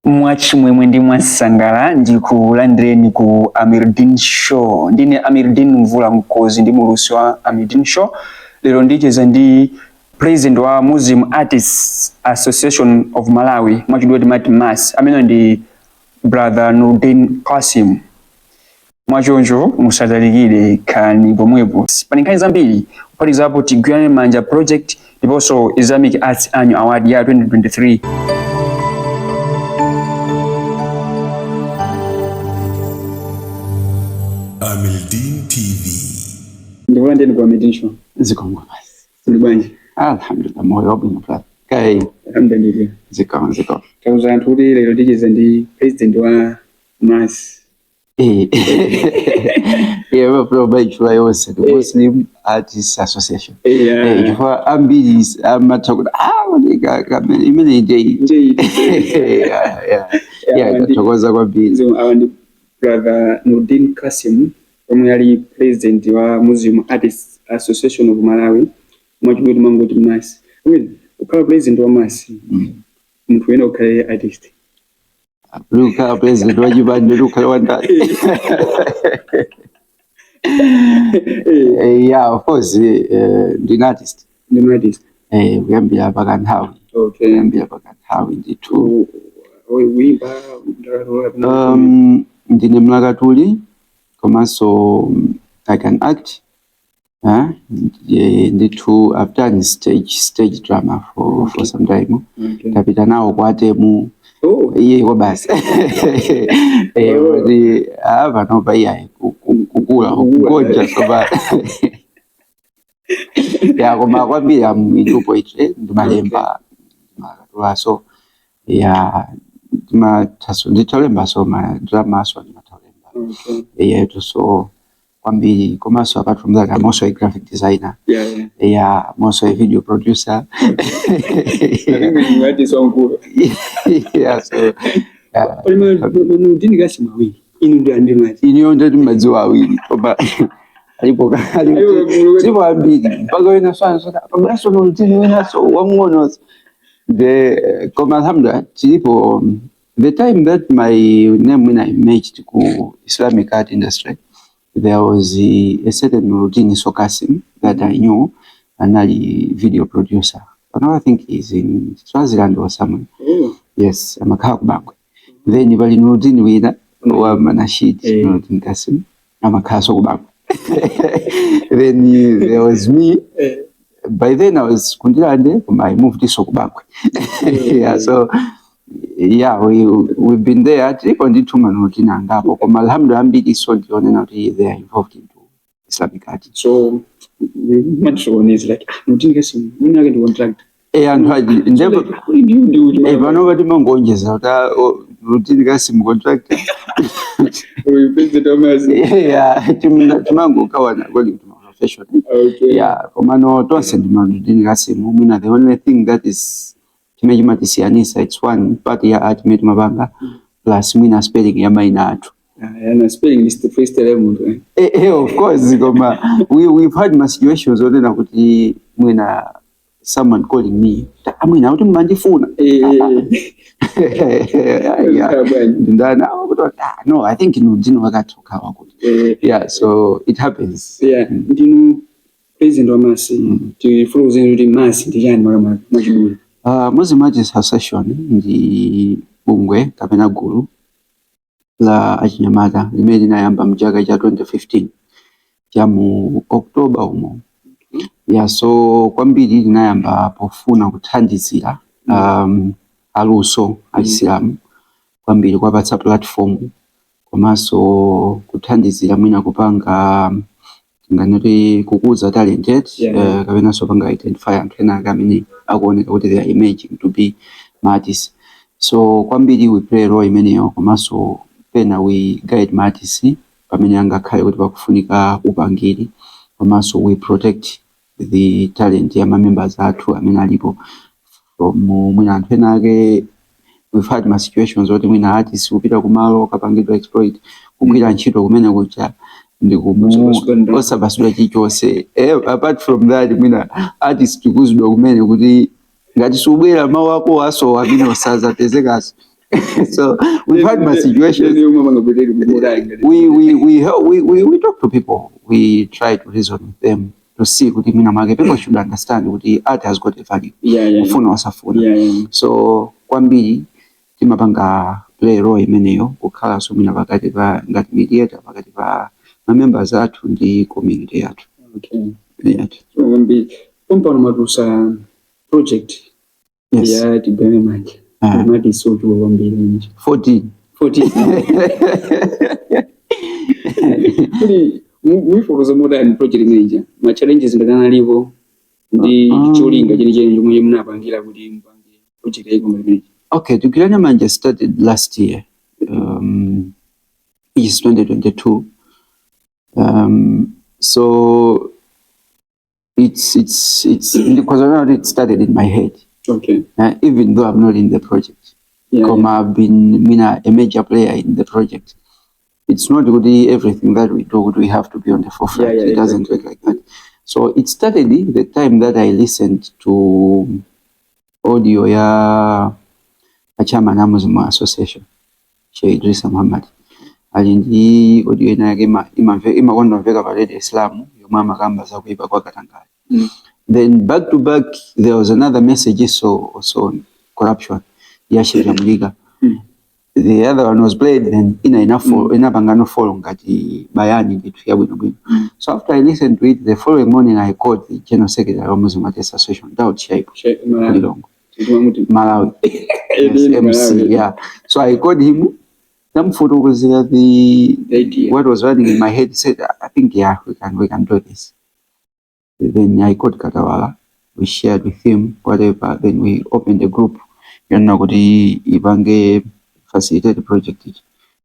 Mwachimwemwe ndi mwasangala ndi kulandireni ku Amirddin Show. Ndine Amirddin Mvula Mkozi ndi mulusi wa Amirddin Show. Lero ndicheza ndi president wa Muslim Artists Association of Malawi, mwachidwa timati MAAS, amene ndi brother Noordeen Qasim. Mwachonjo musadalikire kani pomwepo. Pani nkhani zambiri kuphatikizapo Tigwirane manja project ndiponso Islamic Arts Annual Award ya 2023. Amirddin TV. Ndivyo kwa Amirddin Show. Zikongo basi. Ndibanje. Alhamdulillah, moyo wabwino plat. Kai. Alhamdulillah. Zikongo. Kauza anthu kuti lero ndicheza ndi president wa MAAS. Yeah, probably try also the Muslim Artists Association. Chifukwa ambiri amathakuti imene yeah, tokoza kwambiri. So ndi brother Noordeen Qasim, omwe ali president wa Muslim Artists Association of Malawi, mwachidwa mangoti MAAS. Ukhala president wa MAAS, munthu wena ukhale artist. Luka president wa jibande Luka wanda. Yeah, of course, the artist. The artist. Uyambira pakanthawi. Okay. Uyambira pakanthawi ndithu. Uyimba ndine mlakatuli, komanso I can act. Ndithu I've done stage drama for some time. Tapita nawo kwatemu. Yebo basi. Ava no baya kukula ukugonja soba. Ya koma kwambiri amitupo itre ndimalemba makatula so ya nditalemba so ma drama so ndimatalemba. Yeah, so kwambiri komanso apart from that I'm also a graphic designer. Yeah, I'm also a video producer. I think so cool. Yeah, so Noordeen Qasim awili inu ndi madziwa awiri koma alipo sipo ambiri mpaka wena swana pabaso Noordeen wena so wamwono the koma alhamdulillah tilipo the time that my name when I matched to Islamic art industry, there was a certain Noordeen Qasim that I knew, and a video producer. Another thing is in Swaziland or somewhere. Yes, I'm a Kakbang. Then you value Noordeen with or Manashid Noordeen Qasim. I'm a Kasobang. Then there was me. By then I was Kundilande, I moved to Sokbang. Yeah, so yeah, we've been there. Trip on the two Noordeen and Gabo. Alhamdulillah, this sold on and they are involved into Islamic art. So much one is like Noordeen Qasim, we're not going to contract. And what do you do? If I know what the Mongols out, Noordeen Qasim contractor. We build the domain. Yeah, Timango Kawana going to my profession. Okay. Yeah, Komano don't send Noordeen Qasim. The only thing that is Kimejimati it's one part ya art made Mabanga plus mina spelling ya minor. And spelling is the first element. Of course, we've had my situations when someone calling me, I mean, out in Mandifuna. No, I think you didn't talk. Yeah, so it happens. Yeah, do you president of MAAS to follow the MAAS in the Jan Muslim Artists Association ndi bungwe kapena gulu la achinyamata limene linayamba mchaka cha 2015 cha mu October umo. Yeah, so kwambiri linayamba pofuna kuthandizira aluso aisilamu kwambiri kwapatsa platform komanso kuthandizira mwina kupanga nganoti kukuza talented kapena so panga identify anthu ena amene akuoneka kuti they are emerging to be artists. So kwambiri we play role imeneyo komanso pena we guide artists pamene angakhale kuti pakufunika upangiri komanso we protect the talent ya members athu amene alipo from mwina anthu ena ake. We've had my situations where mwina artists upita kumalo kapangidwa exploit kugwira ntchito kumene kucha osabasula chichonse. Apart from that mwina artists tikuzidwa kumene kuti ngati subwera mawu ako aso amene osazapezekaso So we've had my situations. We talk to people. We try to reason with them to see what people should understand what the art has got a value. So kwambiri timapanga play role imeneyo kukhala sumina pakati pa ngati mediator pakati pa members athu ndi community yathu. Okay. Yeah. So kwambiri pompano matusa project. Yes. Yeah, Tigwirane manja. Mati so to kwambiri. 14. We focus on modern project manager. My challenges ndakana livo ndi cholinga cheni chomwe munapangira kuti mpange project yako manager. Okay, Tigwirane manja started last year. It's 2022. So it's because it started in my head. Okay. Even though I'm not in the project. I've been a major player in the project. It's not really everything that we do, we have to be on the forefront. It doesn't work like that. So it started the time that I listened to audio ya chairman MAAS Association, Sheikh Idrisa Muhammad. Alindi audio ina ima kondo veka valede Islamu, yomama kamba za kuiba kwa katangari. Then back to back, there was another message also on corruption. Sheikh Muliga. The other one was played, then enough follow ngati bayani bitu ya bwino. So after I listened to it, the following morning I called the General Secretary of MAAS Association, Daud Shaibu, Malawi. Yes, MC, yeah. So I called him. Some photo was the what was running in my head. He said, I think we can do this. Then I called Katawala. We shared with him whatever. Then we opened a group. Ibange facilitate the project.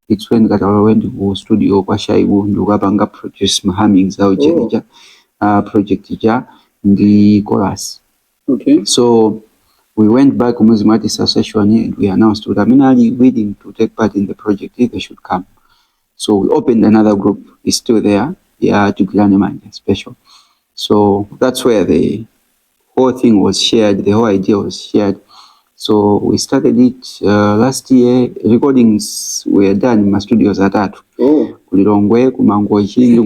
It's when Katawala went to studio kwa Shaibu ndukapanga produce mahaming za ujenja project ja the chorus. Okay. So we went back to MAAS Association and we announced to them willing to take part in the project if they should come. So we opened another group. It's still there. Yeah, Tigwirane manja special. So that's where the whole thing was shared. The whole idea was shared. So we started it last year. Recordings were done in my studios at Atu. Kulilongwe, Kumangochi,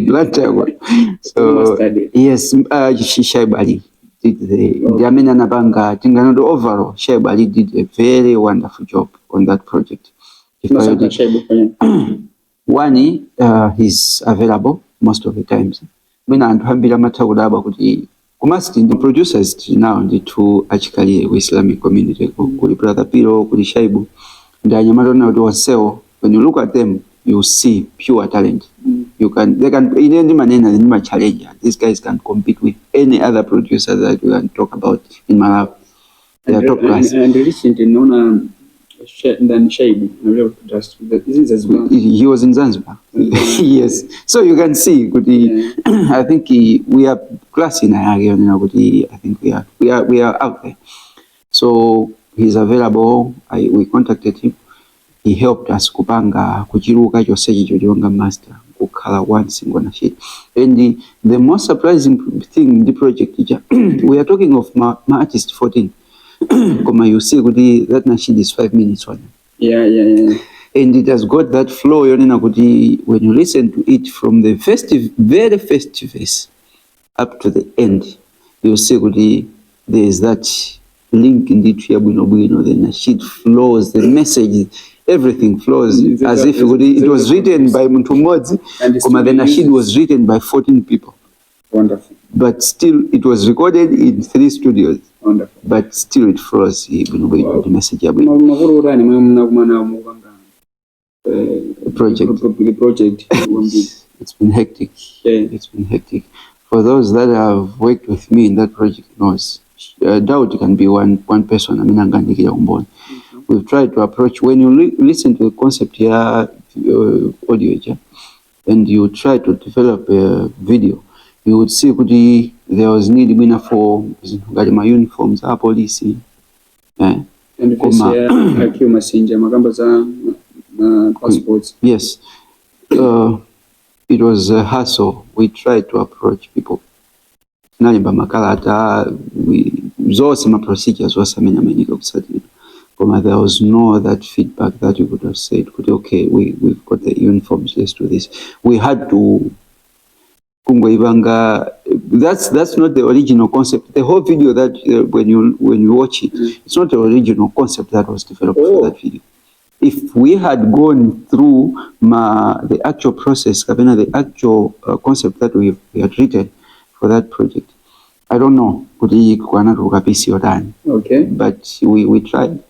So yes, Shaibali did the Amina Nabanga Tinganodo overall. Shaibali did a very wonderful job on that project. One, he's available most of the times. Mina antuhambira matawulaba kuti kumasti the producers now the two actually Islamic community kuli brother Piro kuli Shaibu ndanyamalo na waseo. When you look at them you see pure talent. They can in any manner challenge. These guys can compete with any other producer that we can talk about in Malawi. They are top class. And recently known than Shaibu. He was in Zanzibar. Yes. So you can see, I think we are class in area. I think we are out there. So he's available. We contacted him. He helped us kupanga kuchiruka chosechi chochonga master kukhala one single sheet. And the most surprising thing in the project, we are talking of my artist 14. You see, that nasheed is 5 minutes one. Yeah. And it has got that flow. When you listen to it from the very first verse up to the end, you see there is that link in the Triabuino. The nasheed flows, the message, everything flows as if it was written by Muntumodzi. The nasheed was written by 14 people. Wonderful. But still, it was recorded in 3 studios. Wonderful. But still, it flows the message. Project. It's been hectic. Yeah. It's been hectic. For those that have worked with me in that project, knows doubt can be one person. We've tried to approach when you listen to a concept here, audio, and you try to develop a video. You would see there was need for my uniforms, our police. And passports. Yes. It was a hassle. We tried to approach people. Procedures was There was no that feedback that you could have said, okay, we've got the uniforms, let's do this. We had to that's not the original concept. The whole video that when you watch it, it's not the original concept that was developed for that video. If we had gone through the actual process, the actual concept that we had written for that project, I don't know. Okay. But we tried.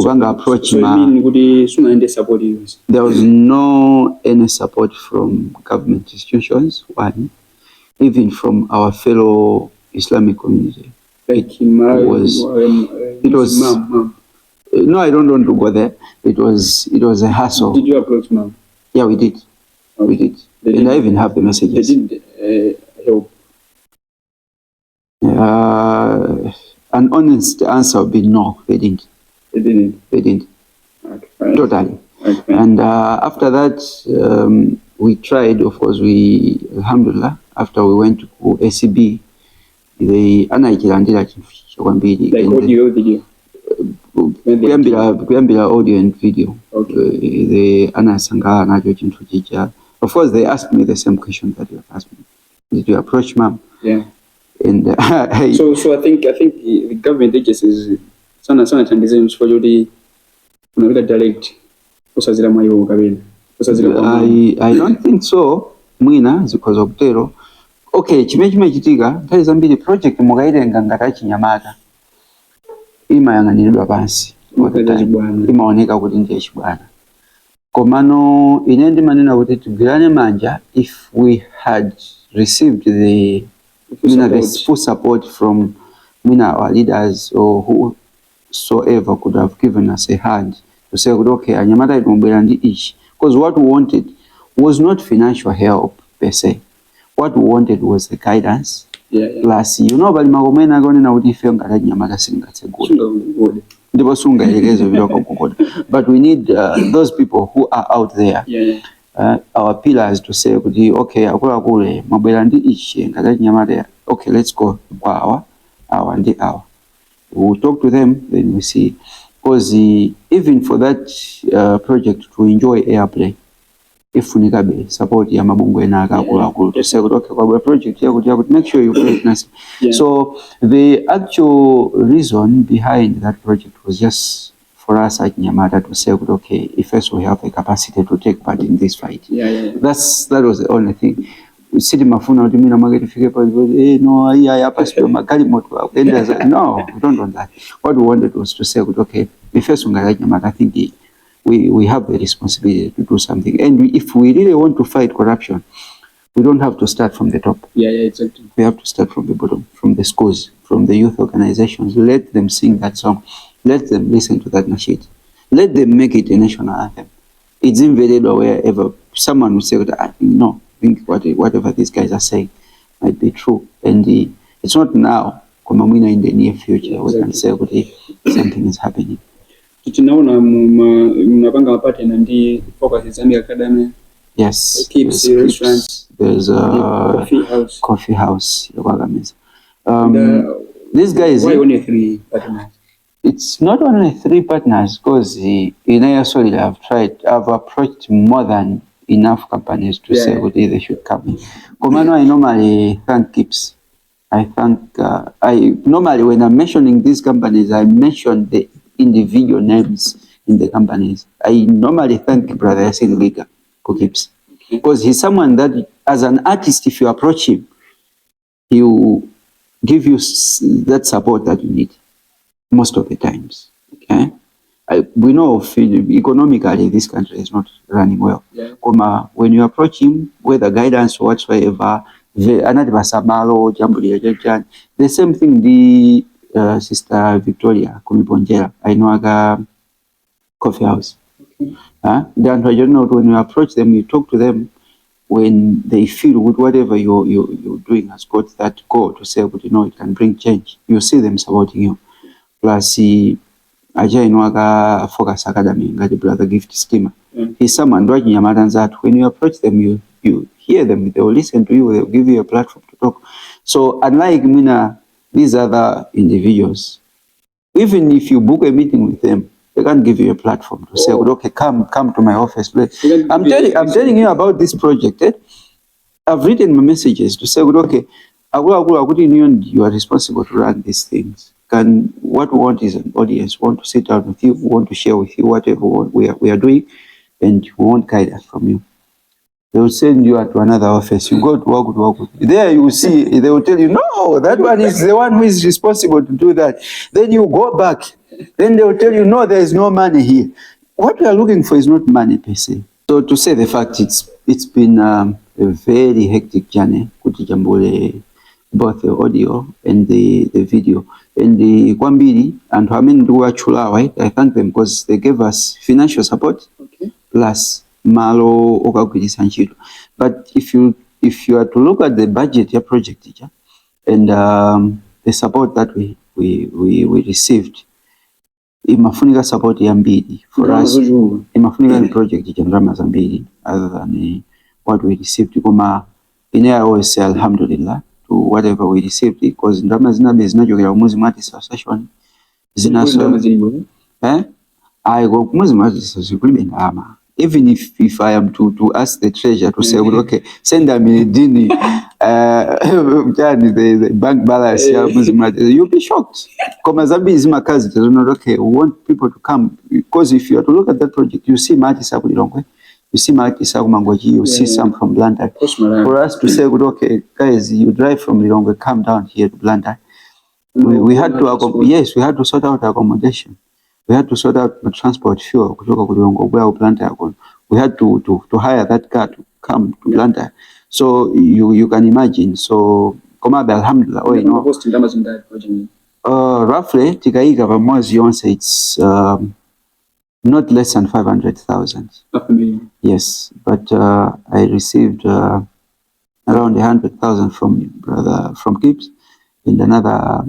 Approach so there was no any support from government institutions, one, even from our fellow Islamic community. Like it was no, I don't want to go there. It was a hassle. Did you approach mom? Yeah, we did. Okay. We did. And I even have the messages. They did help. An honest answer would be no, they didn't. They didn't. They didn't. Okay. Totally. Okay. And after that, we tried, of course, alhamdulillah, after we went to ACB, the anayikilandira like audio, video? Kuyambira audio and video. Okay. The anasanga nacho chintu chicha. Of course, they asked me the same question that you have asked me. Did you approach mom? Yeah. And so I think the government agencies sana tandize for you unaweza direct kusazira mayo kabisa. I don't think so. Mwina zikoza kutero. Okay, chimechime chitika ntali zambiri project mukairenga ngati chinyamata. Imayang'aniridwa pansi. Imaoneka kuti ndiye chibwana. Komano ine ndimanena kuti tigwirane manja if we had received the full support from our leaders or whosoever could have given us a hand to say, okay, anyamata itumbwera ndi ichi. Because what we wanted was not financial help per se. What we wanted was the guidance. Yeah. Plus, bali magomena konena kuti ife ngati anyamata singatse good. Ndipo sunga elekezo biloko kukoda. But we need those people who are out there. Our pillars to say, okay, akule mabwera ndi ichi ngati anyamata. Okay, let's go kwa our and our. We'll talk to them, then we see. Because even for that project to enjoy airplay, if we need support ya mabungu ena akakula to say, okay, kwa project ya make sure you play it nicely. So the actual reason behind that project was just for us at Nyamata to say, okay, if first we have the capacity to take part in this fight. That was the only thing. Sidi mafuna kuti mina mwake tifike pa no hapa sio makali moto akuenda no, we don't want that. What we wanted was to say, okay, the first Nyamata, I think we have the responsibility to do something, and if we really want to fight corruption, we don't have to start from the top. Exactly. We have to start from the bottom, from the schools, from the youth organizations. Let them sing that song, let them listen to that nasheed, let them make it a national anthem. It's invaded or wherever someone will say that no, I think whatever these guys are saying might be true, and it's not now. In the near future, we can say something is happening. Yes, there's a coffee house. These guys, why only 3 partners? It's not only 3 partners, because in Ayasoli I've approached more than enough companies to say they should come in. Komano, I normally thank Kips. I normally, when I'm mentioning these companies, I mention the individual names in the companies. I normally thank Brother Yasin Liga for Kips. Because he's someone that, as an artist, if you approach him, he will give you that support that you need most of the times. Okay? We know economically this country is not running well. When you approach him with a guidance or whatsoever, the same thing the Sister Victoria Kumibonjera, I know a coffee house. Then when you approach them, you talk to them, when they feel with whatever you're doing has got that goal to say, it can bring change. You see them supporting you. Plus, Aja Inwaga Focus Academy, the Brother Gift Schema. He's someone that when you approach them, you hear them, they will listen to you, they will give you a platform to talk. So unlike these other individuals, even if you book a meeting with them, They can't give you a platform to say, okay, come to my office. I'm telling you about this project. I've written my messages to say, okay, you are responsible to run these things. What we want is an audience. We want to sit down with you. We want to share with you whatever we are doing, and we want guidance from you. They will send you to another office. You go to work. There you will see, they will tell you, no, that one is the one who is responsible to do that. Then you go back. Then they will tell you, no, there is no money here. What we are looking for is not money per se. So to say the fact, it's been a very hectic journey. Kutijambule, both the audio and the video. And the Kwambiri and Hamindu Chula, I thank them because they gave us financial support, plus Malo Okakudi Sanchiro. But if you are to look at the budget, your project teacher, and the support that we received, imafunika support ya mbili for us. Imafunika project teacher drama za mbili other than what we received. Kuma in I always say alhamdulillah to whatever we received, because drama zinabe zinajogera umuzi mati association zinaso I go umuzi mati association ama. Even if I am to ask the treasurer to say, okay, send Amirddin the bank balance, you'll be shocked. Okay, we want people to come, because if you are to look at that project, you see Mati Sakulilongwe, you see Mati Sakumangoji, you see some from Blantyre. For us to say, okay, guys, you drive from Lilongwe, come down here to Blantyre. We had to sort out accommodation. We had to sort out the transport fuel. We had to hire that car to come to Blantyre. So you can imagine. So alhamdulillah. Roughly, Tigaiga Vamozi Yonse, it's not less than 500,000. Yes, but I received around 100,000 from Gibbs, and another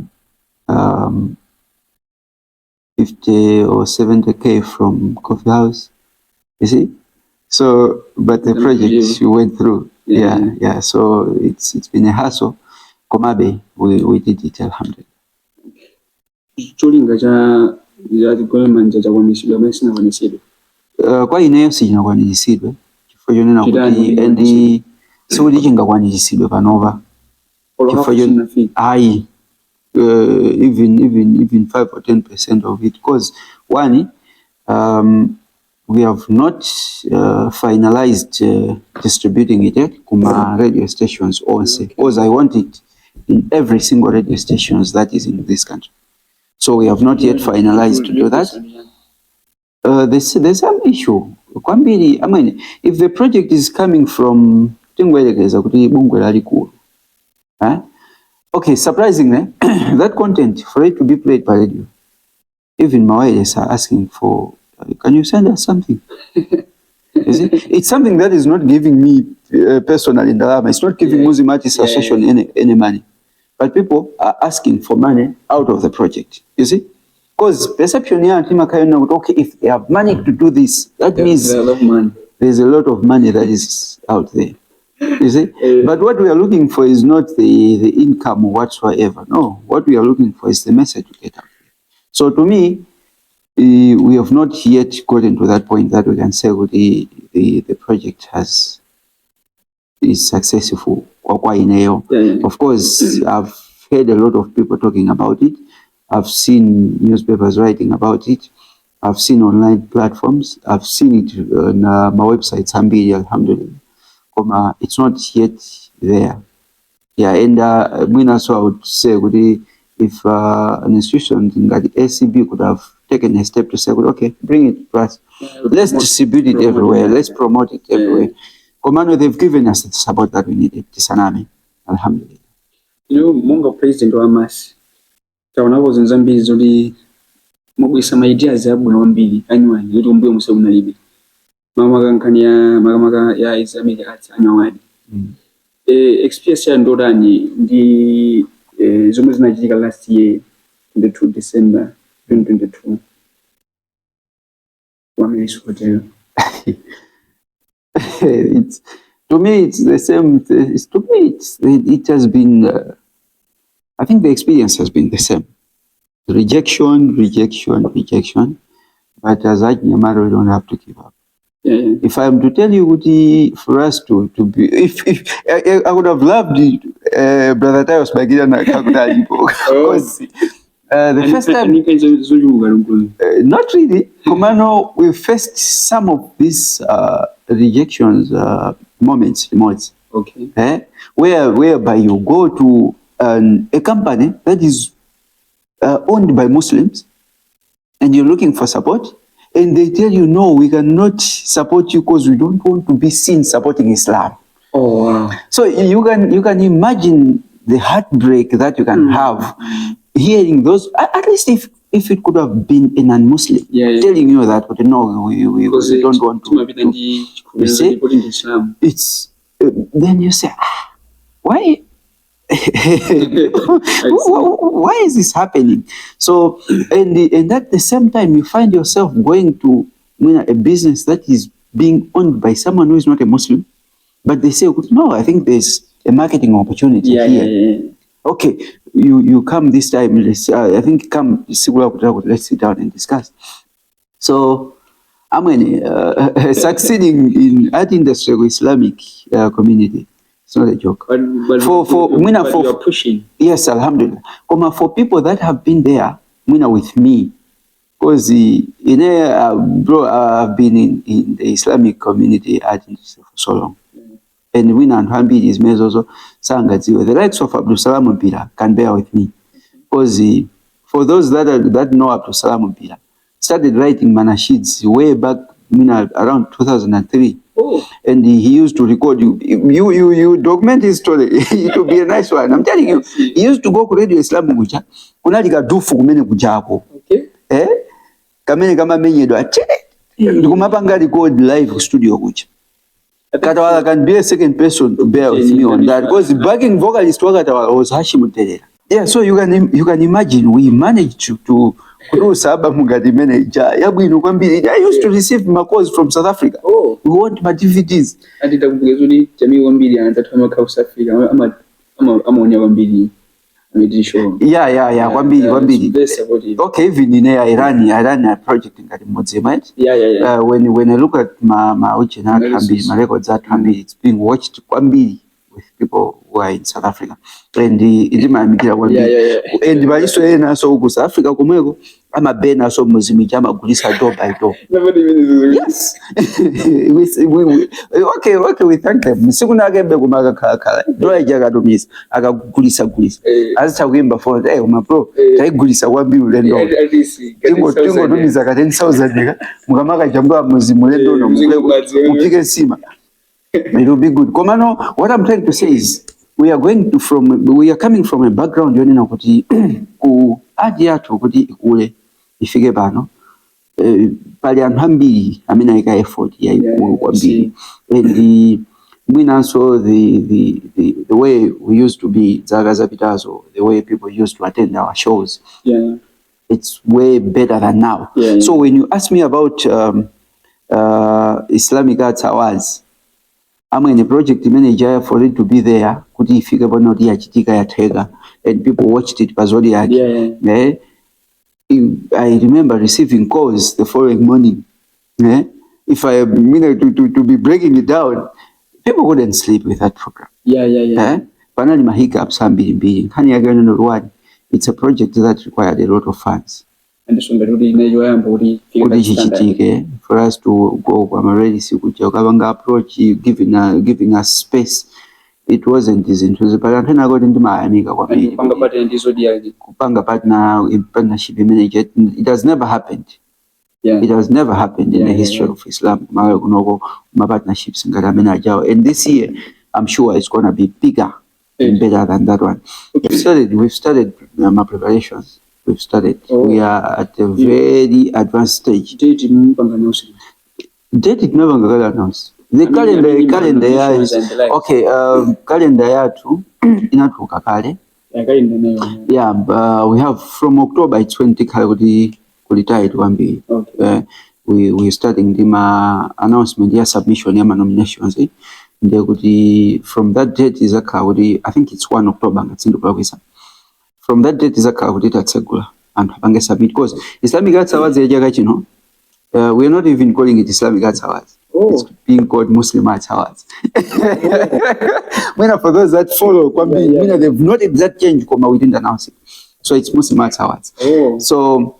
50 or 70K from Coffee House, you see. So, but the project went through. Yeah. So it's been a hassle. Komabe, we did it, alhamdulillah. Kwa ineyo sijina kwanijisidwe kifo yone na kuti endi siwuli jinga kwanijisidwe panova kifo yone ayi even 5 or 10% of it, because one we have not finalized distributing it yet kuma radio stations also, because I want it in every single radio stations that is in this country. So we have not yet finalized to do that. There's some issue. I mean, if the project is coming from okay, surprisingly, that content, for it to be played by radio, even Mawailes are asking for, can you send us something? It's something that is not giving me personal indalama. It's not giving Muzimati Association any money. But people are asking for money out of the project, you see? Because perception here, okay, if they have money to do this, that means there's a lot of money that is out there, you see? But what we are looking for is not the income whatsoever. No, what we are looking for is the message to get out there. So to me, we have not yet gotten to that point that we can say the project is successful. Of course, I've heard a lot of people talking about it. I've seen newspapers writing about it. I've seen online platforms. I've seen it on my website, Sambiri, alhamdulillah. It's not yet there. Yeah, and also I would say, if an institution like the ACB could have taken a step to say, okay, bring it to us. Let's distribute it everywhere. Let's promote it everywhere. Komano, they've given us the support that we needed. Tisanami, alhamdulillah. Munga president wa MAAS. Tawanabo zinzambi zoli mugwisa ma ideas ya buna wambili anyway yoto mbuyo musa unalibi. Mama ya Islamic arts anyway. Experience ya ndorani ndi zomo zinajika last year 22 December 2022. To me, it's the same. It has been. I think the experience has been the same. Rejection. but as Achinyamata, we don't have to give up. Yeah. If I am to tell you, for us to be, if I would have loved Brother Tayos Bagira na Kakutali, because the first time, not really. Kumano, we faced some of these rejections moments. Okay. Whereby you go to a company that is owned by Muslims, and you're looking for support. And they tell you, no, we cannot support you because we don't want to be seen supporting Islam. Oh, wow. So you can imagine the heartbreak that you can have hearing those. At least if it could have been a non-Muslim telling you that, but no, we don't want to. You see, it's then you say, why? Why is this happening? So, and at the same time, you find yourself going to a business that is being owned by someone who is not a Muslim, but they say, no, I think there's a marketing opportunity here. Yeah. Okay, you come this time. I think come. Let's sit down and discuss. So, succeeding in art industry or Islamic community. It's not a joke. But you are pushing. Yes, alhamdulillah. For people that have been there, with me, because I've been in the Islamic community art industry for so long. And and Hambi is also Sangaziwe. The likes of Abdul Salam Mpira can bear with me. Because for those that know Abdul Salam Mpira, started writing manashids way back around 2003. Oh. And he used to record you document his story. It would be a nice one. I'm telling you, he used to go to Radio Islam Guja. Kunalika dufu kumene kujako. Okay. Kamene kama menye do achene. Kumapanga record live studio Guja. Katawala can be a second person to bear with me on that, because the backing vocalist was Hashim Terera. Yeah, so you can imagine we managed to do Saba Mugadi manager. I used to receive my calls from South Africa. Oh, we want my DVDs. And it Amirddin Show. Yeah. Wambili. Okay, even in I ran a project in Karimotze. Yeah. When I look at my records at Hambi, it's being watched Wambili with people who are in South Africa. And the and by so South Africa kumego ama bena so muzimijama kulisa door by door. Yes. Okay, we thank them. Sikuna gembe kumaga kala. Do ajaga do miss akakulisa. Azita wimba for my bro. Tai kulisa Wambili lendo. Tingo do miza ka 10,000 nega. Mukamaka jamba muzimu lendo no mupige sima. It will be good. Komano, what I'm trying to say is we are coming from a background yonina kuti ku adia to kuti ule ifike bano pali anhambi amina ika effort ya Wambili. And also the way we used to be Zaga Zapitazo, the way people used to attend our shows. Yeah. It's way better than now. Yeah. So when you ask me about Islamic Arts Awards, I'm in a project manager for it to be there. Kuti ifike bono dia chitika ya Tega, and people watched it pazodi yake. Yeah. I remember receiving calls the following morning. If I to be breaking it down, people couldn't sleep with that program. Yeah. Panali mahiccups mbili. Kani yake no one. It's a project that required a lot of funds. And for us to go approach giving us space, it wasn't as interesting. But I'm not going to my partner in partnership manager. It has never happened. Yeah. It has never happened in the history of Islam. My partnerships and this year I'm sure it's gonna be bigger and better than that one. Okay. We've started my preparations. We've started. We are at a very advanced stage. Date never got announced. The calendar year is okay. Calendar year too. Inatuka kale. Yeah, we have from October 20 kulitide Wambili. Okay. We starting the announcement ya submission ya nominations. From that date is I think it's 1 October. From that date is a Kaudita Segula and Pange submit because Islamic Arts Awards, We're not even calling it Islamic Arts Awards. It's being called Muslim Arts Awards. For those that follow, they've not exact change, we didn't announce it. So it's Muslim Arts Awards. So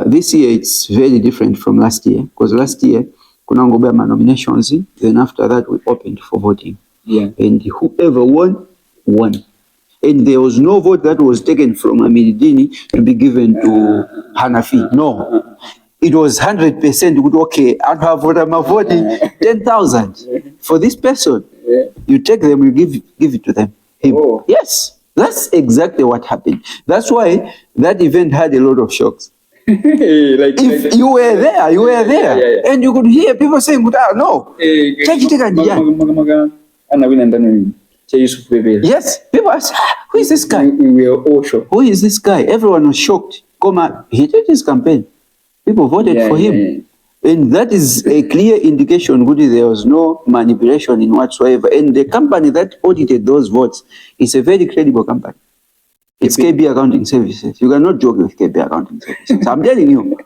this year it's very different from last year, because last year kunangobe nominations, then after that we opened for voting. And whoever won. And there was no vote that was taken from Amirddin to be given to Hanafi. No. It was 100%. Okay, I have what I'm voting 10,000 for this person. You take them, you give it to them. Him. Yes, that's exactly what happened. That's why that event had a lot of shocks. If you were there, and you could hear people saying, no. Yes, people asked, who is this guy? We were all shocked. Who is this guy? Everyone was shocked. He did his campaign. People voted for him. And that is a clear indication there was no manipulation in whatsoever. And the company that audited those votes is a very credible company. It's KB Accounting Services. You cannot joke with KB Accounting Services. I'm telling you.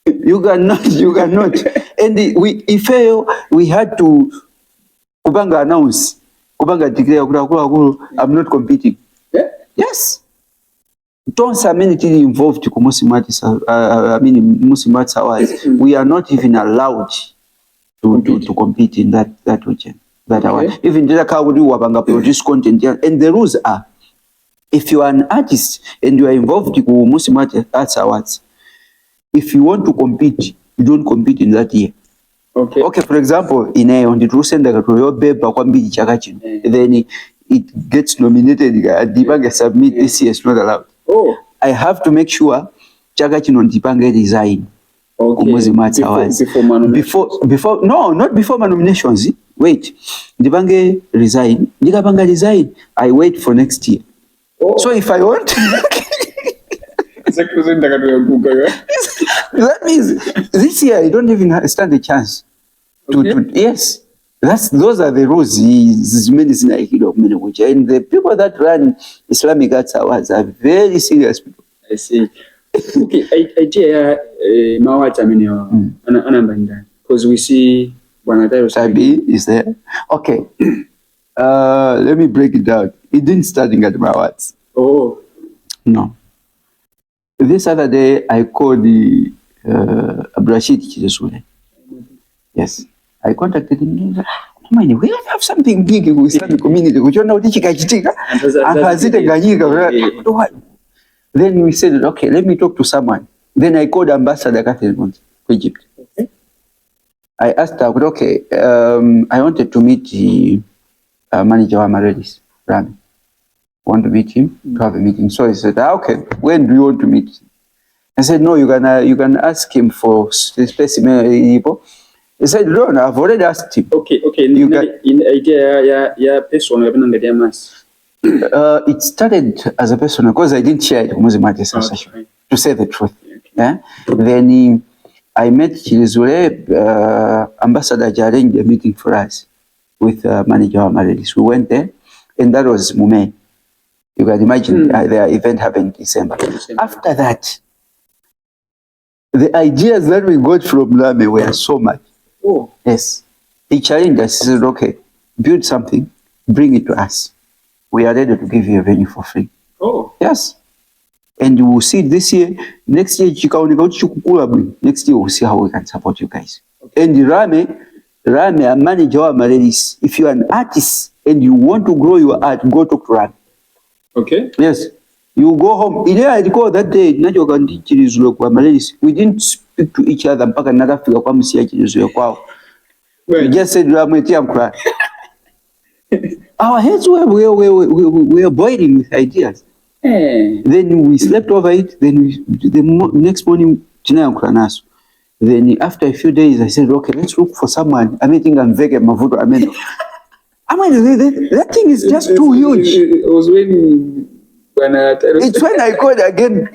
You cannot. And we had to announce, declare, I'm not competing. Yes. Don't amenity involved to Muslim Arts Awards. We are not even allowed to compete in that region, that award. Even produce content. And the rules are, if you are an artist and you are involved in Muslim Arts Awards, if you want to compete, you don't compete in that year. Okay. For example, on the True Sender, then it gets nominated. Dipange submit this year is not allowed. I have to make sure Chagachin on Dipange resign. Before not before my nominations. Wait, Dipange resign. I wait for next year. So if I want, that means this year I don't even stand a chance. Yes. Those are the rules. And the people that run Islamic Arts Awards are very serious people. I see. Okay, idea because we see Tabi is there. Okay. Let me break it down. It didn't start in MAAS Awards. No. This other day I called the Abrashid Chizesule. Yes. I contacted him. We have something big in the Islamic community. Then we said, okay, let me talk to someone. Then I called Ambassador Catherine to Egypt. I asked her, okay, I wanted to meet the manager of Amirddin, Rami. Want to meet him, to have a meeting. So he said, okay, when do you want to meet him? I said, no, you can ask him for specimen people. He said, no, I've already asked him. Okay. It started as a personal, because I didn't share it with my session, to say the truth. Then I met Chilizule, Ambassador arranged a meeting for us with manager of Amirddin. We went there, and that was Mume. You can imagine the event happened in December. After that, the ideas that we got from Rame were so much. Yes. He challenged us. He said, okay, build something, bring it to us. We are ready to give you a venue for free. Yes. And you will see this year, next year, next year we'll see how we can support you guys. And Rame, a manager of Amirddin, if you are an artist and you want to grow your art, go talk to Rame. Okay. Yes. You go home. I recall that day, we didn't speak to each other. We just said, our heads were boiling with ideas. Then we slept over it. Then the next morning, then after a few days, I said, okay, let's look for someone. I'm meeting Vega Mavuto Ameno. That thing is just too huge. It was it's when I called again,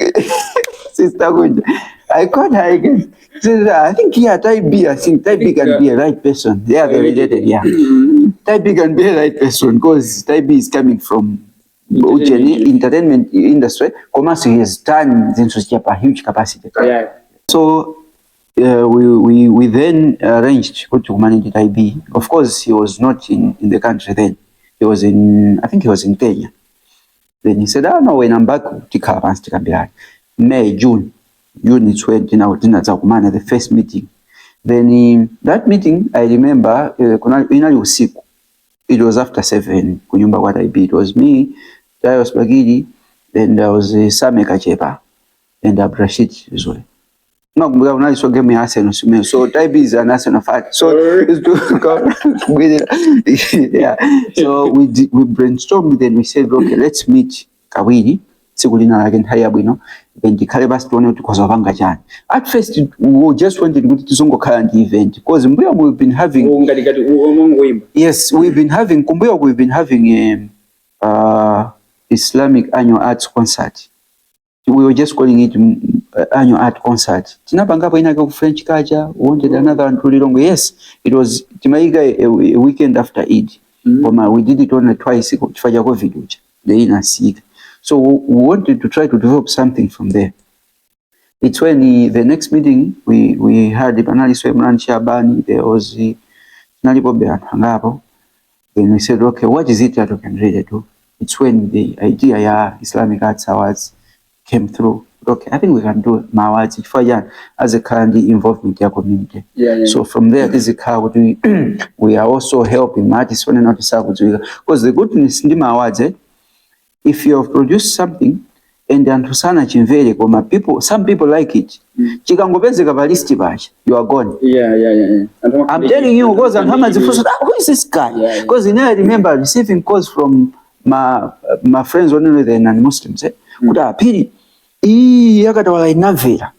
Sister Good. I called her again. Said, I think Type B. I think Type B can be a right person. They are related, Type B can be a right person because Type B is coming from entertainment industry. Commerce has done a huge capacity. So we then arranged to manage IB. Of course, he was not in the country then. He was I think he was in Kenya. Then he said, no, when I'm back, May, June is when the first meeting. Then that meeting, I remember, it was after 7, kunyumba kwa IB. It was me, Darius Bagidi, then there was Same Kachepa, and Abrashid Zule. No, so give me Arsenal. So IB is an Arsenal fan. So yeah. So we brainstormed. Then we said, okay, let's meet Kawiri. Sigulina again Hayabino. Then the Calibas Tono to Kosovanga. At first, we just wanted to go to Zongo current event because we've been having. Yes, we've been having Islamic annual arts concert. We were just calling it annual art concert. French culture, wanted another one really long. Yes, it was a weekend after Eid. We did it only twice. The inner seed. So we wanted to try to develop something from there. It's when the next meeting we had the analysis of Imran Shabani. There was the Nalibo. Then we said, okay, what is it that we can really do? It's when the idea Islamic Arts Awards came through. Okay, I think we can do MAAS as a currently involvement in your community. Yeah. So from there, this is how we are also helping artists when not to because the good thing is in the MAAS, if you have produced something and then to sana chimvele people, some people like it. You are gone. Yeah. I'm telling you, because who is this guy? Because I remember receiving calls from my friends only the non-Muslims. Yakatawala inamvera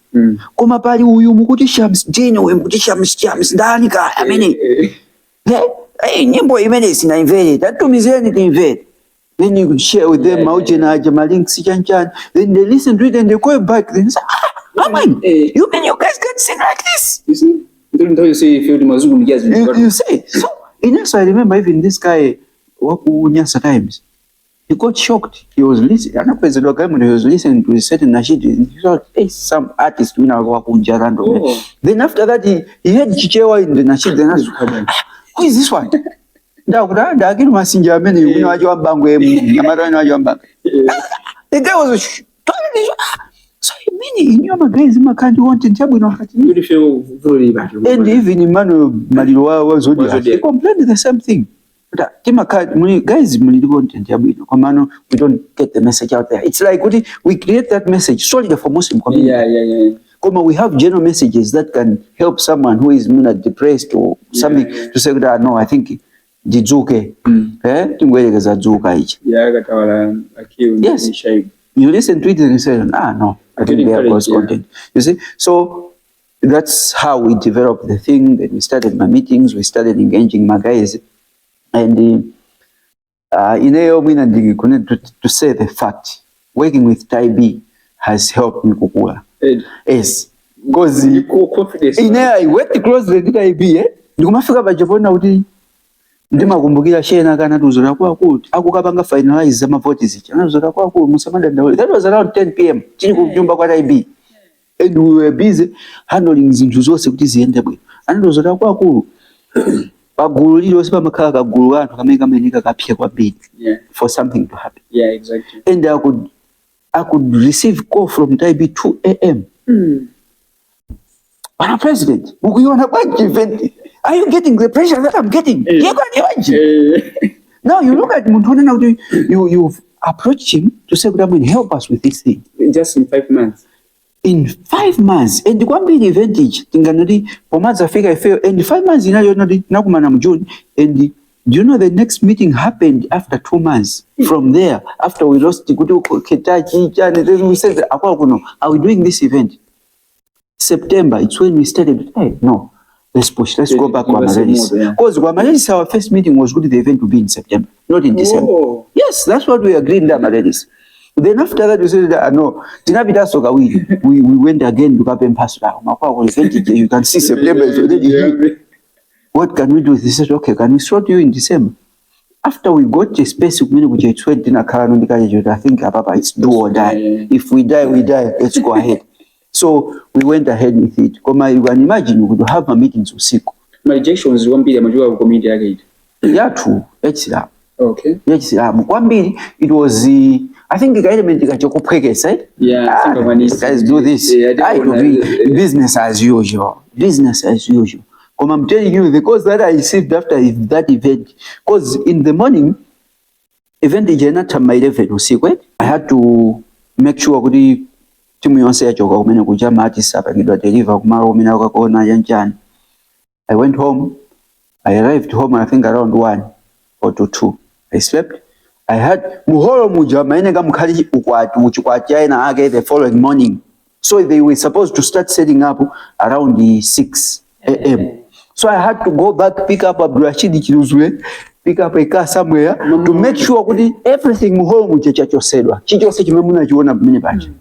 koma pali uyu mukutisha msitini we mukutisha msichams ndani ka amene nyimbo imene sinaimvere tatumizeni timvere. Then you could share with them my links chanchan. Then they listen to it and they go back. Then say, you mean you guys can sing like this? You see? You say. So I remember even this guy Nyasa Times. He got shocked. He was listening. He was listening to a certain nashid. He thought, hey, some artist will now go Kunjarando. Then after that, he heard Chichewa in the nashid. Then asked, who is this one? The guy was so many in your guys in my country wanted and even Emmanuel Maliwa was he complained the same thing. Guys, we don't get the message out there. It's like we create that message solely for Muslim community. Yeah. We have general messages that can help someone who is depressed or something to say that no, I think Jizuke. Yes. You listen to it and you say, no, I think there was content. You see? So that's how we developed the thing. Then we started my meetings, we started engaging my guys. And to say the fact, working with Taibi has helped me kukula. Yes. Because I went to close the Taibi, nikumafika bajavona uti ndima kumbukira shena kana tuzora kwa kuti akukapanga finalize ama vote zichi anazora kwa kuti musamanda ndawo. That was around 10 p.m. chini kunyumba kwa Taibi. And we were busy handling zinthu zonse kuti ziyende bwino. Anazora kwa kuti for something to happen. Yeah, exactly. And I could receive call from Taibi 2 a.m. But President, are you getting the pressure that I'm getting? You can imagine. Now you look at Muntona, you've approached him to say, help us with this thing. Just in 5 months. In 5 months, and one big advantage, and 5 months in June, and do you know the next meeting happened after 2 months? From there, after we lost the Ketachi, we said, are we doing this event? September, it's when we started. Hey, no, let's push, let's go back to Amirddin. Because Amirddin, our first meeting was good, the event to be in September, not in December. Yes, that's what we agreed in Amirddin. Then after that, we said, no, we went again to Capen Pastor. You can see September is already here. What can we do? They said, okay, can we sort you in December? After we got a space, which I think, Papa, it's do or die. If we die, we die. Let's go ahead. So we went ahead with it. Koma, you can imagine we could have a meetings usiku. My rejections wambili amajua community yake. Yeah, true. H-Lab. Okay. H-Lab. Wambili, it was I think the element said. Yeah, I think guys do this. It will be business as usual. Business as usual. Come, I'm telling you, the course that I received after that event, because in the morning, event is my 11 I had to make sure kuti timu yonse yachoka kumene kuja artists apangidwa deliver kumalo mina ukakona yanjani. I went home. I arrived home I think around 1 or 2. I slept. I had muholo muja mainega mukali ukwati uchikwati yaina age the following morning. So they were supposed to start setting up around the 6 a.m. So I had to go back, pick up Abdurashid Chiruzwe, pick up a car somewhere to make sure kuti everything muholo muja chachosedwa. Chichose chimemuna chiona mini bachi.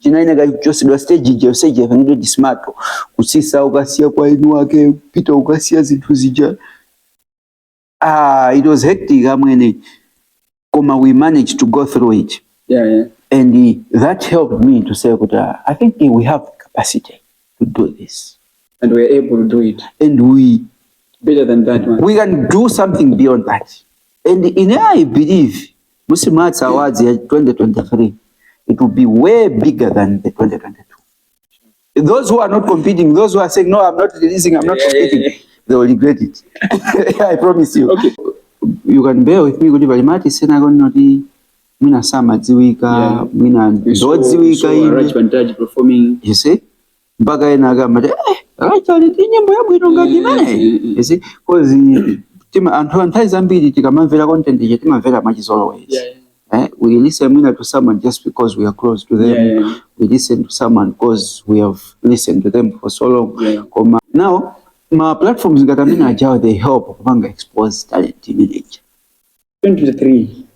Chinainega chosedwa stage jose jefanido dismato. Kusisa ukasia kwa inu wake, pita ukasia zintu zija. It was hectic amwene. Koma, we managed to go through it. Yeah. And that helped me to say, I think we have capacity to do this. And we're able to do it. And we... Better than that, man. We can do something beyond that. And I believe, Muslim Arts Awards 2023, it will be way bigger than the 2022. Those who are not competing, those who are saying, no, I'm not releasing, I'm not competing, they will regret it. I promise you. Okay. You can bear with me, kuti valimati sena gonoti mina sama dziwika, mina ndodziwika ine. Performing. You see? Mpaka ena agamba, Rachel ndi nyimbo yabwino ngati imene. You see? Because anthu anthawi zambiri tikamamvera content ije timamvera much always. We listen to someone just because we are close to them. We listen to someone because we have listened to them for so long. Now, my platforms ngatamina ajawa, they help kupanga expose talent in village. 2023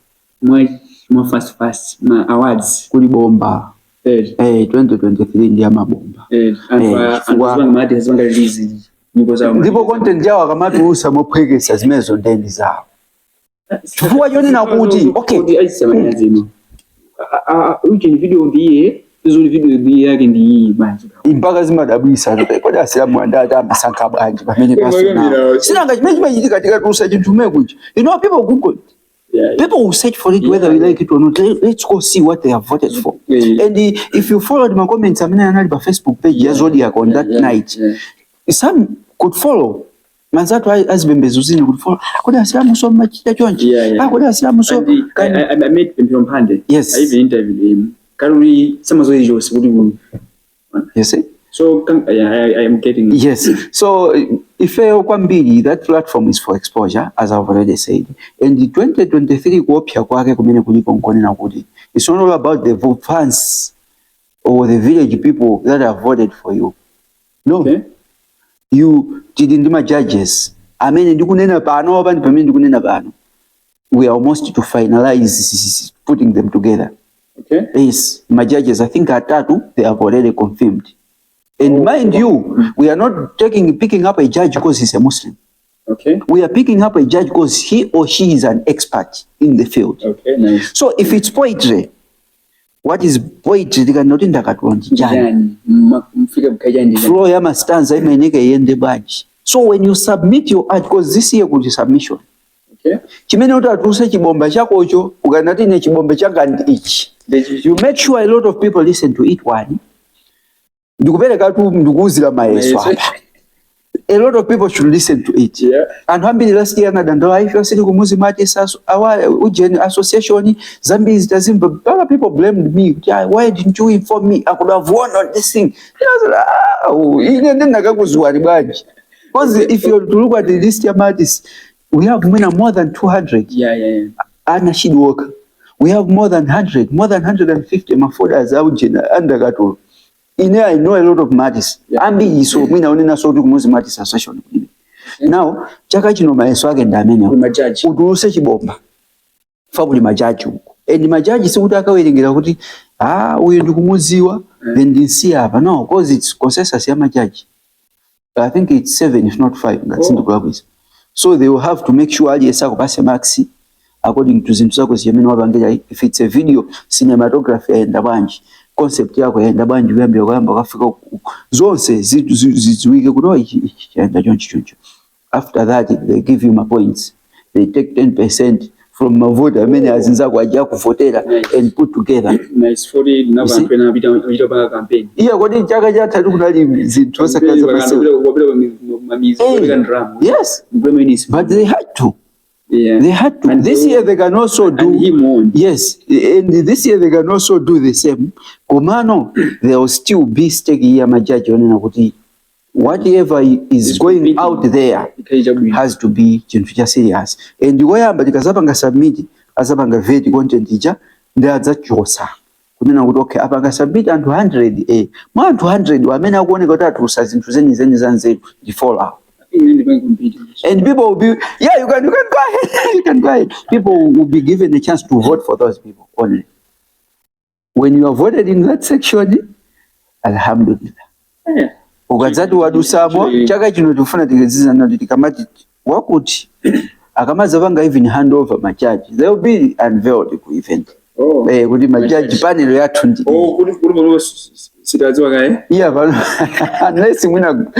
my first my awards kuli bomba 2023 ndi amabomba ndipo content yawo akamatiusa mophwekesa zimenezo ndendi zawo chifukwa chonena kuti okay uchi video ndiye izo video ndiye yake ndi banje impaka zimadabwisa kodi asilamu andata amasankha banje pamene pasina sinanga chimene chimachitika tikatusa chinthu mekuchi people google it. People will search for it whether we like it or not. Let's go see what they have voted for. And if you followed my comments, I'm on my Facebook page, Zodiac on that night. Some could follow. Manzatu as Bembezuzini could follow. Could I say so much that you could I say so? I met him from Pande. Yes. I even interviewed him. Can we some of those you see? So I am getting yes. So if that platform is for exposure, as I've already said, and the 2023 it's not all about the vote fans or the village people that have voted for you. No, you didn't my judges. I mean, we are almost to finalize putting them together. Okay. Yes, my judges, I think at Tatu, they have already confirmed. And mind you, we are not picking up a judge because he's a Muslim. Okay. We are picking up a judge because he or she is an expert in the field. Okay, nice. So if it's poetry, what is poetry? So when you submit your art, because this year could be submission. Okay. You make sure a lot of people listen to it one. A lot of people should listen to it. And Hambili last year, if you're sitting with Muslim artists, our association, Zambia doesn't. Other people blamed me. Why didn't you inform me? I could have won on this thing. Because if you look at the list of artists, we have more than 200. Anashid worker. We have more than 100, more than 150 mafodas out under Gato. In there, I know a lot of artists. Ambi so me na onena so to Muslim artists association. Now, chaka chino maeswage ndamenya. Majaji. Uduse chibomba. Fabuli majaji huko. And majaji si utaka welingira kuti uyu ndikumuziwa then ndinsi hapa. No, because it's consensus ya majaji. I think it's 7 if not 5. That's in the clubs. So they will have to make sure ali esako pase maxi according to zintu zako ziyamene wapangira. If it's a video cinematography and a bunch. concept yako yaenda bwanji uyambye kwamba kafika zonse ziwike kuno ichi chaenda choncho. After that they give you my points, they take 10% from my vote amene azinza kwaja kuvotera and put together. Nice 40 na bantu na bita ba campaign. Iya kodi chaka cha 3 kunali zinthu sakaza basi. Yes, but they had to. Yeah. They had to. And this year they can also do. Yes, and this year they can also do the same. Komano, there will still be stake here. Majaji onena kuti whatever is going out there has to be chintu serious. And wayamba tikazapanga submit, azapanga vet content ija ndaza chosa. Kunena kuti okay apanga submit and 100 mwa 200 wamene akuoneka kuti atusa zinthu zeni zanzeru di follow. And people will be, yeah, you can go ahead. You can go ahead. People will be given a chance to vote for those people only. When you are voted in that section, alhamdulillah. Yeah. Ukazatu wadusabo, chaka chino tufuna tigeziza na tikamati wakuti akamaza banga even hand over majaji. They will be unveiled ku event. Oh. Kuti majaji panel yathu ndi. Oh, kuti sitaziwa kae? Yeah, but unless mwina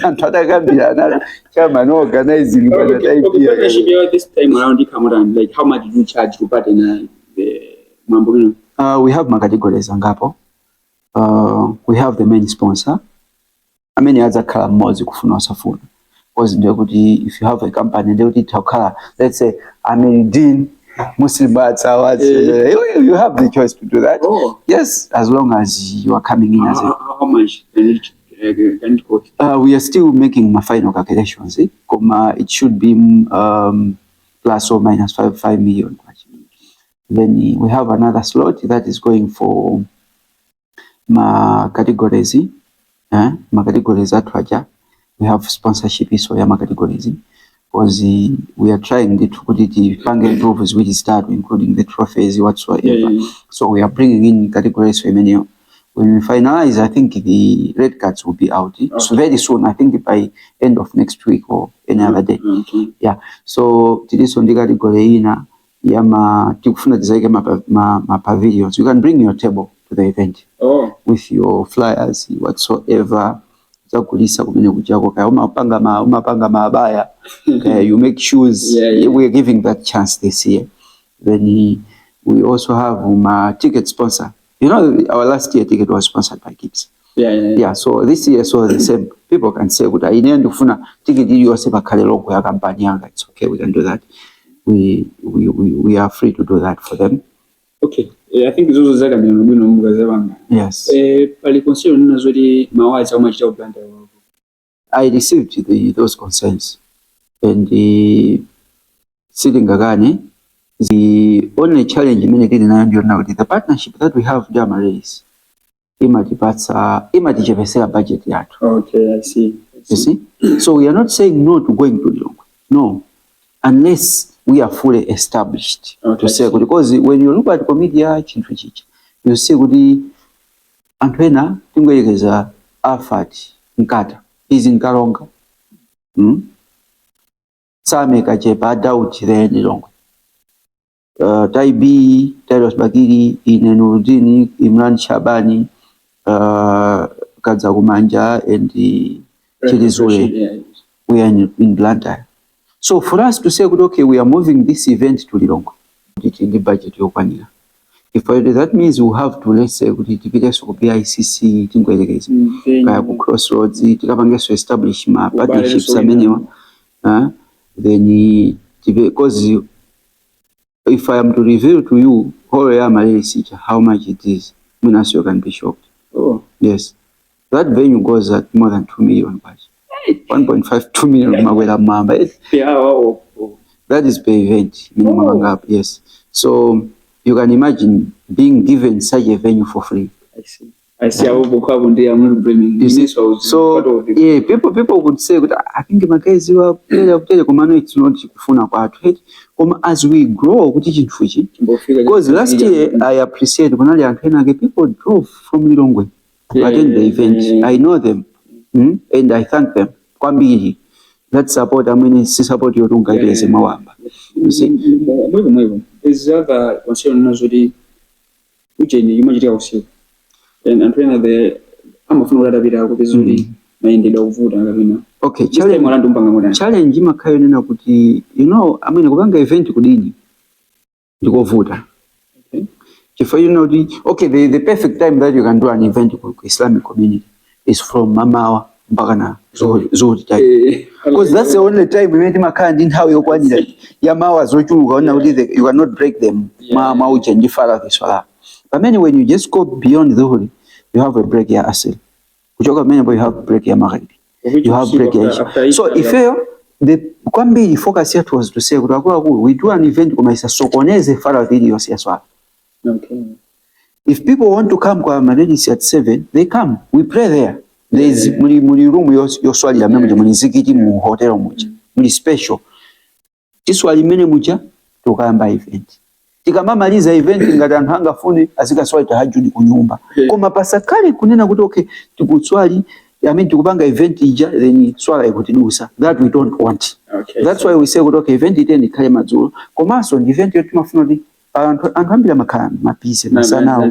antata kabila na chama no organizing for the type here. This time around you come around, like how much did you charge to part in the mambo? We have categories ngapo. We have the main sponsor. I mean other color mozi kufuna usafuna. Because if you have a company they will tell color. Let's say Amirddin Muslim Arts Awards. You have the choice to do that. Oh. Yes, as long as you are coming in as a... How much can it cost? We are still making my final calculations. It should be plus or minus 5 million. Then we have another slot that is going for my categories. My categories at Raja. We have sponsorship so my categories. Because we are trying to put it in trophies which start including the trophies whatsoever. Yeah. So we are bringing in categories for many. When we finalize, I think the red cards will be out. Okay. So very soon, I think by end of next week or any other day. Okay. Yeah. So this on the category ina yama tikufuna design ma pavilions. You can bring your table to the event. Oh. With your flyers whatsoever. Kulisa kumene kujako kaya umapanga mabaya. You make shoes. Yeah. We are giving that chance this year. Then we also have my ticket sponsor. You know, our last year ticket was sponsored by Gibbs. Yeah. So this year so the same. People can say good. Inenda kufuna ticket iyo seba kale logo ya kampani yanga. It's okay, we can do that. We are free to do that for them. Okay. I think those are the yes. I received those concerns and sitting again. The only challenge the partnership that we have with MAAS. Budget yet. Okay, I see. You see? So we are not saying no to going to Lilongwe. No. Unless we are fully established. Okay, to say because when you look at commedia chintu chichi, you see kuti antwena tingwelekeza afati nkata izi nkalonga sameka chepa doubt then Lilongwe Taibi Tairos Bakiri ine Noordeen Imran Shabani Kadza Manja and Chilizule. We are in Blantyre. So for us to say, okay, we are moving this event to Lilongwe, the budget yokwanira. If that means we have to, let's say, ICC, crossroads, to establish my partnerships, then because if I am to reveal to you how much it is, you can be shocked. Oh. Yes. That venue goes at more than 2 million. 1.5, 2 million mamba. That is per event, minimum up, yes. So you can imagine being given such a venue for free. I see. I see how so yeah, people would say, I think it's not as we grow, because last year I appreciate when people drove from Lilongwe to attend the event. I know them. And I thank them. Kwambiri. That support, I mean, support your own guidance in Mawamba. You see? Is other concern, which you might also. and when amafuna oladabira ko bizuli mayendera okuvuta ngabina. Okay, challenge imakhayo nena kuti amene kupanga event kudini ndikovuta. Okay. If the perfect time that you can do an event with Islamic community is from mamawa mpaka na zuhuri time. Because that's the only time we made makandi how you kwanira ya mawa zochuluka ona kuti you cannot break them mama uchenji fala kiswala. But many when you just go beyond zuhuri, you have a break ya asili. Kuchoka many you have break ya magharibi. You have break ya isha. So if the kwambiri focus here was to say we do an event kuma isa sokoneze fala videos ya swala. Okay. If people want to come kwa emergency at 7, they come. We pray there. There is muli room yoswali ya memu muli zikiti mu hotel muja. Muli special. Tiswali mene muja tukamba event. Tikamamaliza event ngati anthu angafune azikaswali tahajjudi ku nyumba. Koma pasakali kunena kuti okay tikutswali tikupanga event ija then swala ikutidusa. That we don't want. Okay. That's why we say okay event itendi khale madzulo. Komanso event yo timafuna kuti anthu ambira makhala mapise masanawo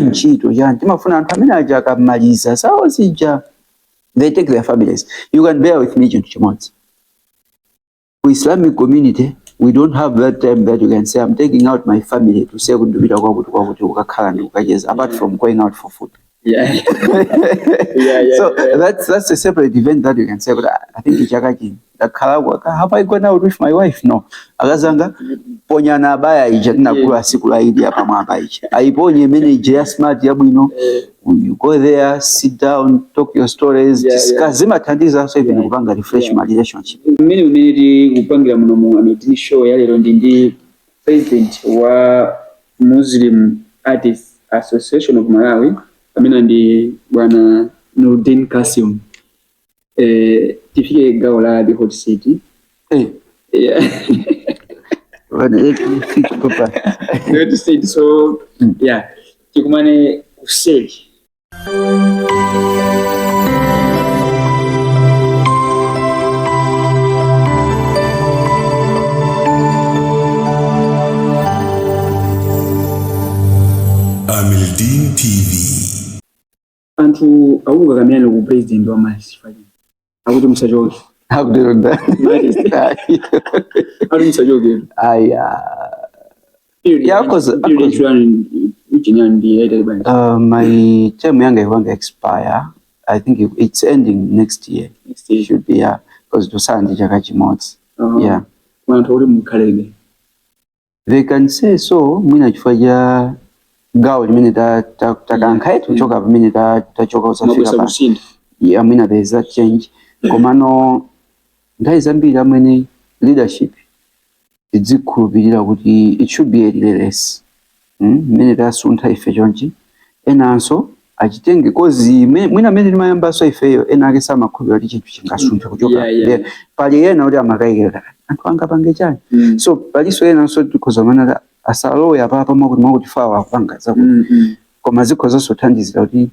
ntchito yani timafuna anthu amene aja akamaliza sawo sija they take their families. You can bear with me chinthu chimodzi. For Islamic community we don't have that time that you can say I'm taking out my family to say kundupita kwakuti ukakhala ndikukacheza apart from going out for food. Yeah. So that's a separate event that you can say, but I think ichakachi have I gone out with my wife? No. Akazanga ponya na abaya ija tinakula siku la Eid hapa mwaka ichi. Aiponye manage ya smart ya bwino. You go there, sit down, talk your stories, discuss zima tandiza so even kupanga refresh my relationship. Mimi kupangira muno mu Amirddin Show ya lero ndi president wa Muslim Artists Association of Malawi. Amina ndi bwana Noordeen Qasim. Tifike gao la the hot city. Yeah. Hot city. So yeah. Tikumane kuseli. Amirddin TV. Antu auga kamyana ku president wa MAAS fanya. Akuti msajoki. Hakudonda. Akuti msajoki. Yeah, because my term yanga iwanga expire. I think it's ending next year. Next year should be because to sandi chakachi mods. Yeah. Wanatoli mkalebe. They can say so. Mina chifanya gawo limene takankhaitu kuchoka pamene tachoka usafika pa. Yeah, mina there is that change. Komano nthawi zambiri amene leadership idzikhulupirira kuti it should be a less. Mene tasuntha ife chonchi. Enanso achitenge kozi mwina mene limayambaso ifeyo ena ake samakhulupirira kuti chinthu chingasuntha kuchoka. Pali yena kuti amakayikira anthu angapange chani. So paliso enanso tikhozamana asaloya papa mwakuti fawa apanga zakuti koma zikhoza sothandizira kuti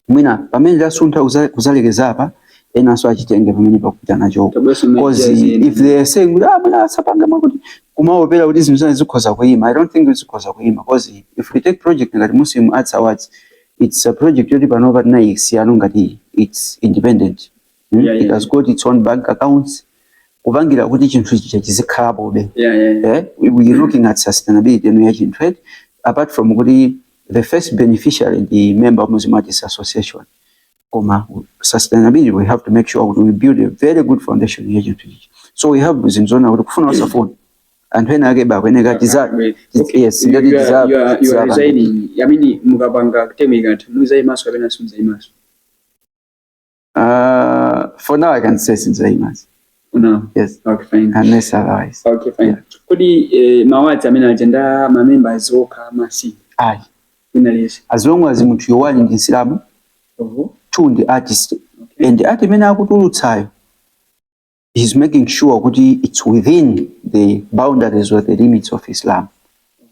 mwina pamene tasuntha kuzalekeza apa enanso achitenge pamene pakupita nacho because if they are saying mwina asapanga mwakuti kumaopera kuti zimene zikhoza kuyima I don't think zikhoza kuyima because if we take project ngati Muslim Arts Awards it's a project yoti panova tinaisiyano ngati it's independent. It has got its own bank accounts kuvangira kuti chinthu chicha chizikhalapo be. We looking at sustainability and we trade apart from kuti the first beneficiary the member of Muslim Artists Association. Sustainability we have to make sure we build a very good foundation in so we have zimzona kuti kufuna usafuni and when again when I yes you are resigning yamini mukapanga kutemeka kuti muzai maso kapena simuzai maso. For now I can say sinzai maso. No. Yes. Okay, fine. Unless otherwise. Okay, fine. Kodi mawati amene agenda ma members oka masi. Aye. Finalize. As long as munthu yowani ndi Islam. Two the artist. And the artist mena akutulutsayo. He's making sure kuti it's within the boundaries or the limits of Islam.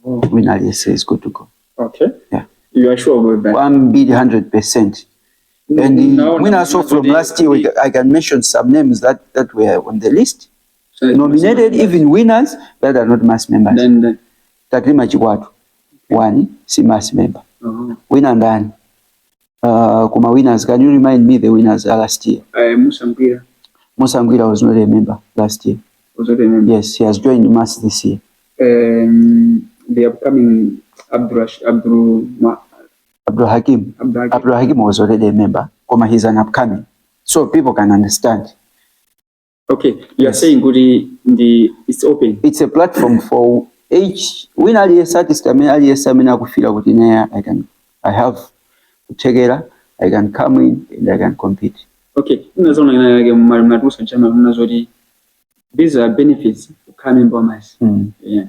When Ali says good to go. Okay. Yeah. You are sure about that? 100%. And when I saw from last year, I can mention some names that were on the list. So nominated, even winners that are not MAAS members. Then Takrima Chikwatu, one, si MAAS member. Winner ndani, Kuma winners, can you remind me the winners last year? Musangwira Was not a member last year. was not a member. Yes, he has joined MAAS this year. The upcoming Abdul Hakim was already a member. Kuma he's an upcoming, so people can understand. Okay, you are saying it's open. It's a platform for each winner. I have to I can come in and I can compete. Okay, these are benefits for coming by MAAS. Yeah.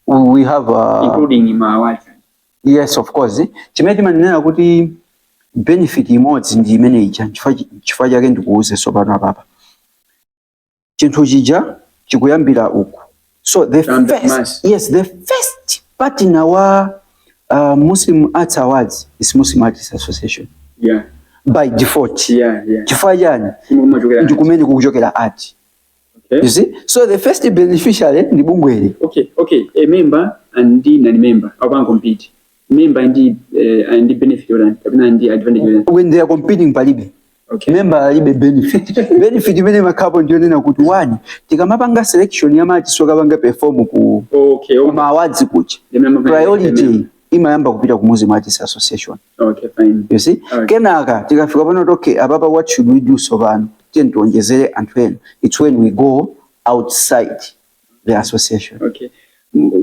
We have including in my wife. Yes, of course. Chimetimana kuti benefit imodzi ndi manager chifukwa chake ndikuuze sopano papa. Chinthu chija chikuyambira uku. So the first partner wa Muslim Arts Awards is Muslim Artists Association. Yeah. By default. Yeah. Chifukwa chani ndikumene kukuchokera art. Okay. You see? So the first beneficiary ndi bungweli. Okay. A member and a member can compete. Member and benefit and advantage. When they are competing palibe. Okay. Member alibe benefit. Benefit imene makhapo ndionena kuti wani tikamapanga selection ya mati soka banga perform ku kuma awards kucha. Priority imayamba kupita ku Muslim Artists Association. Okay, fine. You see? Okay. Kenaka tikafika pano okay ababa what should we do so bano? Tuongezere and when it's when we go outside the association. Okay.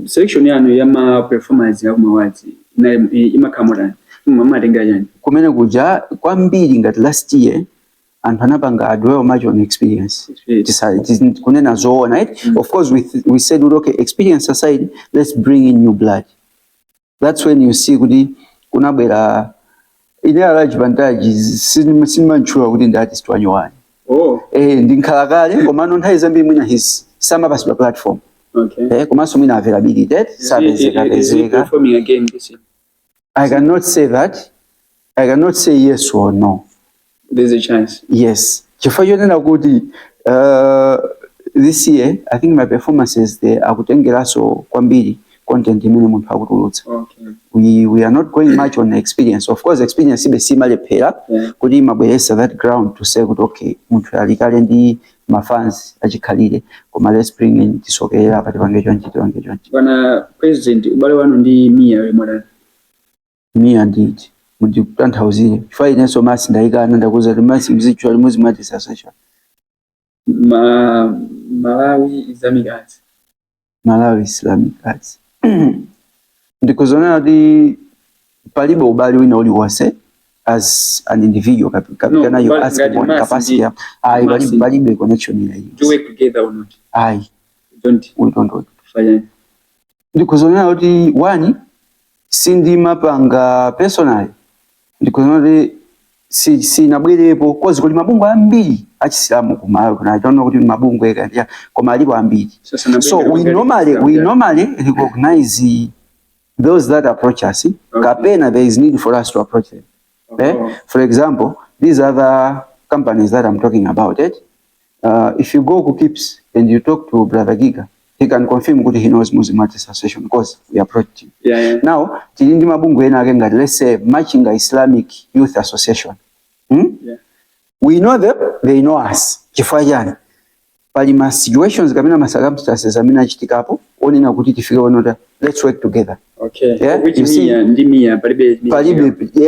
Selection ya ma performance ya awards na imakamura mamatenga yani kumene kuja kwambiri ngati last year anthu anapanga adwell much on experience. Kunena zoona, right? Of course we said okay, experience aside, let's bring in new blood. That's when you see kuti kunabwera ine large advantages simanchula kuti ndi artist wanyowani. Ndinkhalakale komano nthawi zambiri mwina his some of us platform. Okay. Komanso mwina availability sapezeka. Performing again this year. I cannot say that. I cannot say yes or no. There's a chance. Yes. Chifukwa chonena kuti this year I think my performances there akutengeraso kwambiri content imene munthu akutulutsa. Okay. We are not going much on experience. Of course experience ibe simalephera kuti imabweresa that ground to say kuti okay munthu alikale ndi mafans achikhalire koma let's bring in tisokerera pati pange chonchi. Bwana president ubale wanu ndi Mia mwana. Mia nditi mundikutanthauzire chifukwa inenso MAAS ndayikana ndakuza kuti MAAS mzichwa Muslim Artists Association. Malawi Islamic Arts. Ndikuzona kuti palibe ubali wina uliwonse as an individual kapitana you ask about capacity. Palibe connection ina hiyo. Do work together or not? We don't work. Fine. Ndikuzona kuti one sindi mapanga personal. Ndikuzona kuti si nabwerepo cause kuti mabungu ambiri achisilamu kumalo kuna I don't know kuti mabungu eka koma alipo ambiri. So we normally recognize those that approach us. Kapena there is need for us to approach them. For example, these other companies that I'm talking about if you go to Kips and you talk to Brother Giga, he can confirm that he knows Muslim Artists Association because we approached him. Now, tilindi mabungu ena again, let's say Machinga Islamic Youth Association. We know them, they know us. Chifayani. Pali ma situations kamina ma circumstances amina chitikapo, oni na kuti tifike onota, let's work together. Okay. Which Mia, palibe,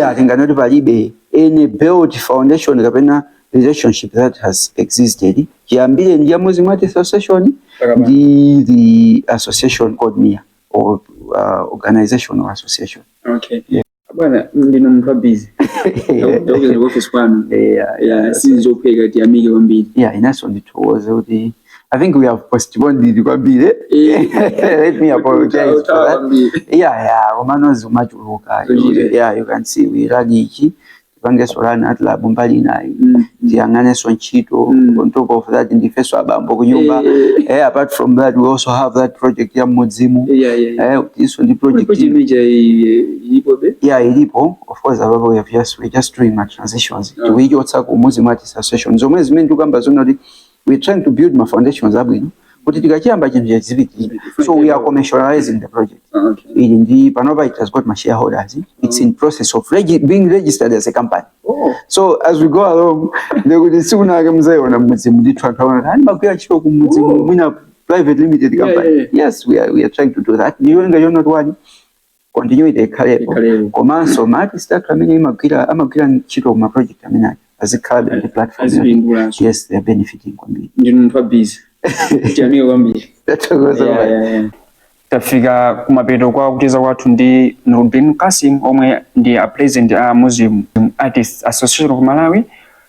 I think anoti palibe any build foundation kapena relationship that has existed. Kiambile ndi Muslim Artists Association, the association called Mia or organization or association. Okay. Bwana ndino mpa busy. Ndio ni office kwanu. Since okay gati amige wambili. Inaso nditowoza kuti I think we have postponed kwa bile. Let me apologize for that. Romano's machuluka. You can see we radichi pange solana at lab mbali nayo. Tiangane sonchito on top of that in the first abambo kunyumba. Apart from that we also have that project ya Mudzimu. This one the project ilipo. Of course we're just doing my transitions. To which what's up Muslim Artists Association. So we're trying to build my foundations up, kuti tikachiyamba chinthu chazipiti. So we are commercializing the project. Okay. Ndi panopa it has got my shareholders. It's in process of being registered as a company. Oh. So as we go along, they will soon mzaona muzimu nditwakaona ani makwira chiro ku muzimu mwina private limited company. Yes, we are trying to do that. You nga not one continue the career. Komanso mati start amene amakwira chiro ma project amene as a card and the platform. Yes, they are benefiting from me. Ndinu busy. Jamii wambi. Tafika kumapeto kwa kutiza kwathu ndi Noordeen Qasim omwe ndi a president a Muslim Artists Association of Malawi.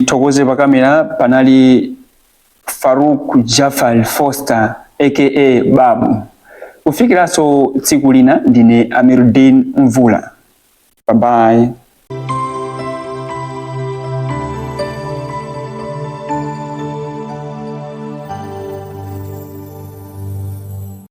Thokoze pa kamera panali Farouk Jafar Foster aka Babu. Kufikiranso tsiku lina ndine Amirddin Mvula. Bye bye.